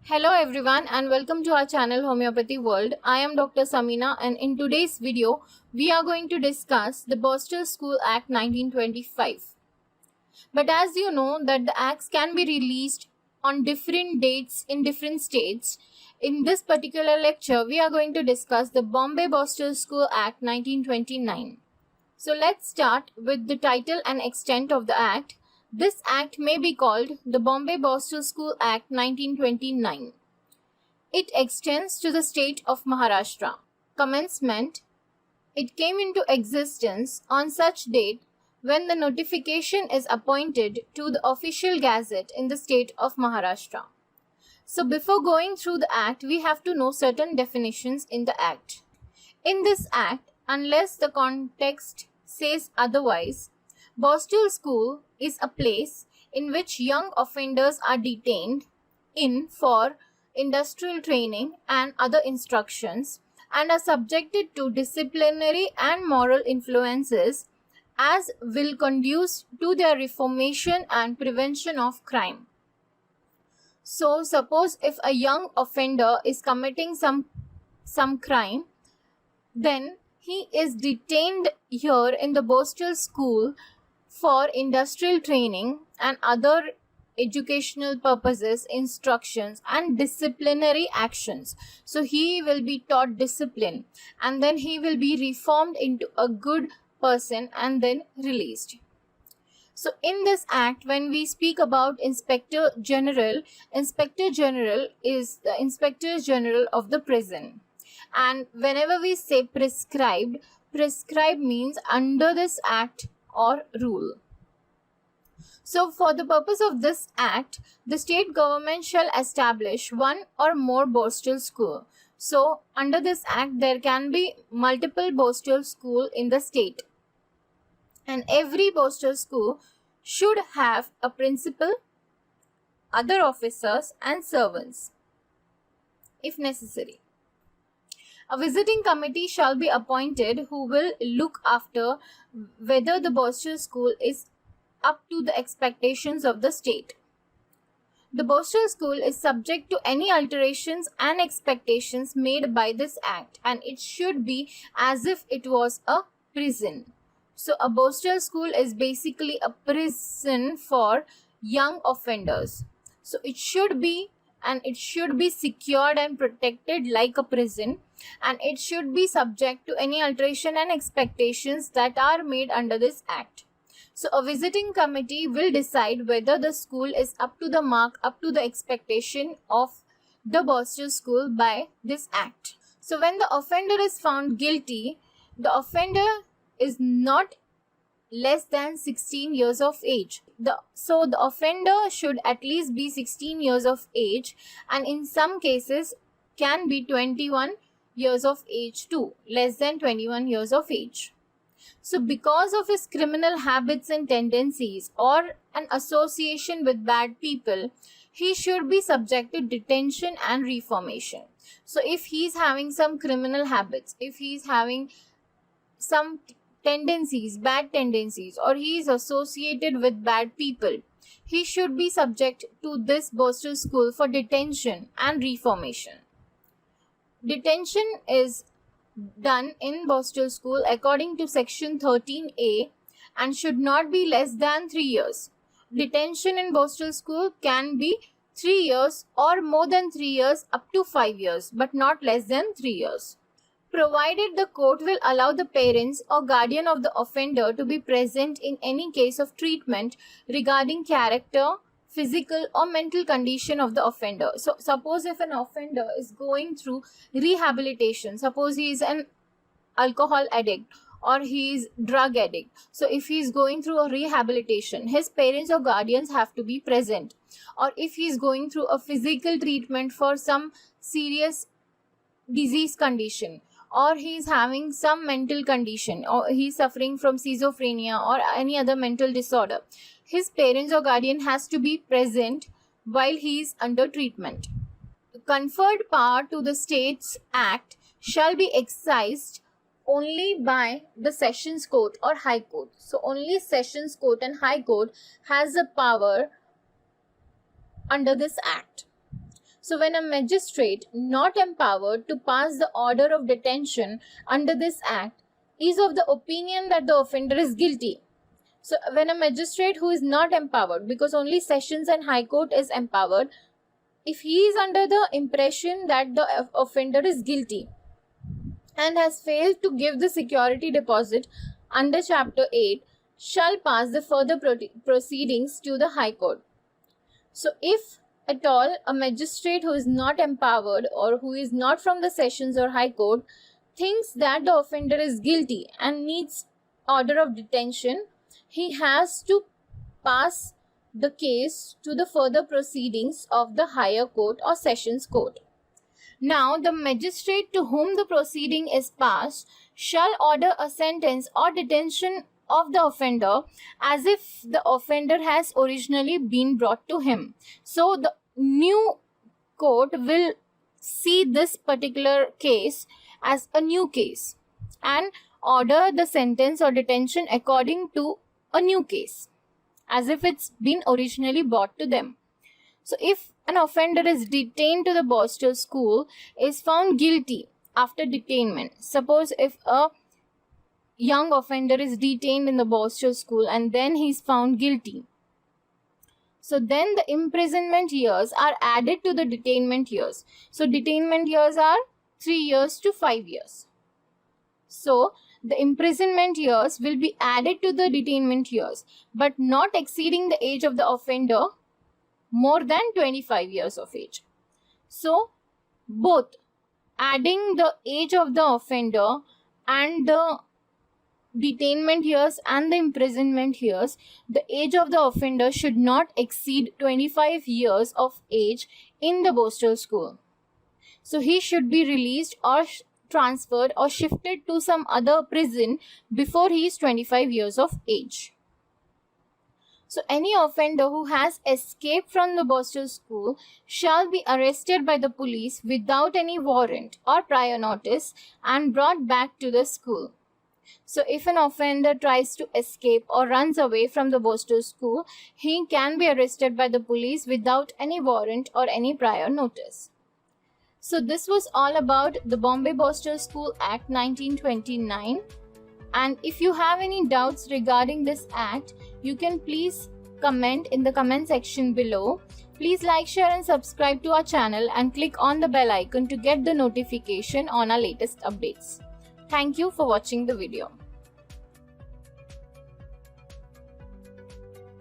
Hello everyone and welcome to our channel Homeopathy World. I am Dr. Samina and in today's video we are going to discuss the Borstal School Act 1925. But as you know that the acts can be released on different dates in different states, in this particular lecture we are going to discuss the Bombay Borstal School Act 1929. So let's start with the title and extent of the act. This act may be called the Bombay Borstal School Act 1929. It extends to the state of Maharashtra. Commencement. It came into existence on such date when the notification is appointed to the official gazette in the state of Maharashtra. So before going through the act, we have to know certain definitions in the act. In this act, unless the context says otherwise, Borstal School is a place in which young offenders are detained in for industrial training and other instructions and are subjected to disciplinary and moral influences as will conduce to their reformation and prevention of crime. So suppose if a young offender is committing some crime, then he is detained here in the Borstal School for industrial training and other educational purposes, instructions and disciplinary actions. So he will be taught discipline and then he will be reformed into a good person and then released. So in this act, when we speak about Inspector General is the Inspector General of the prison. And whenever we say prescribed means under this act or rule. So for the purpose of this act, the state government shall establish one or more Borstal school. So under this act, there can be multiple Borstal school in the state. And every Borstal school should have a principal, other officers and servants if necessary. A visiting committee shall be appointed who will look after whether the Borstal school is up to the expectations of the state. The Borstal school is subject to any alterations and expectations made by this act, and it should be as if it was a prison. So a Borstal school is basically a prison for young offenders. So it should be secured and protected like a prison, and it should be subject to any alteration and expectations that are made under this act. So a visiting committee will decide whether the school is up to the mark, up to the expectation of the Borstal school by this act. So when the offender is found guilty, the offender is not less than 16 years of age. So the offender should at least be 16 years of age, and in some cases can be 21 years of age too, less than 21 years of age. So because of his criminal habits and tendencies or an association with bad people, he should be subject to detention and reformation. So if he is having some criminal habits, if he is having some bad tendencies, or he is associated with bad people, he should be subject to this Borstal school for detention and reformation. Detention is done in Borstal school according to section 13A and should not be less than 3 years. Detention in Borstal school can be 3 years or more than 3 years up to 5 years, but not less than 3 years. Provided the court will allow the parents or guardian of the offender to be present in any case of treatment regarding character, physical or mental condition of the offender. So suppose if an offender is going through rehabilitation, suppose he is an alcohol addict or he is drug addict. So if he is going through a rehabilitation, his parents or guardians have to be present. Or if he is going through a physical treatment for some serious disease condition, or he is having some mental condition, or he is suffering from schizophrenia or any other mental disorder, his parents or guardian has to be present while he is under treatment. The conferred power to the state's act shall be exercised only by the Sessions Court or High Court. So only Sessions Court and High Court has the power under this act. So when a magistrate not empowered to pass the order of detention under this act is of the opinion that the offender is guilty. So when a magistrate who is not empowered, because only Sessions and High Court is empowered, if he is under the impression that the offender is guilty and has failed to give the security deposit under Chapter 8, shall pass the further proceedings to the High Court. So if at all a magistrate who is not empowered or who is not from the Sessions or High Court thinks that the offender is guilty and needs order of detention, he has to pass the case to the further proceedings of the higher court or Sessions Court. Now, the magistrate to whom the proceeding is passed shall order a sentence or detention of the offender as if the offender has originally been brought to him. So, the new court will see this particular case as a new case and order the sentence or detention according to a new case, as if it's been originally brought to them. So if an offender is detained to the Borstal School, is found guilty after detainment, suppose if a young offender is detained in the Borstal School and then he is found guilty, so then the imprisonment years are added to the detainment years. So detainment years are 3 years to 5 years. So the imprisonment years will be added to the detainment years, but not exceeding the age of the offender more than 25 years of age. So both adding the age of the offender and the detainment years and the imprisonment years, the age of the offender should not exceed 25 years of age in the Borstal School. So he should be released or transferred or shifted to some other prison before he is 25 years of age. So any offender who has escaped from the Borstal School shall be arrested by the police without any warrant or prior notice and brought back to the school. So if an offender tries to escape or runs away from the Borstal School, he can be arrested by the police without any warrant or any prior notice. So this was all about the Bombay Borstal School Act 1929. And if you have any doubts regarding this act, you can please comment in the comment section below. Please like, share and subscribe to our channel and click on the bell icon to get the notification on our latest updates. Thank you for watching the video.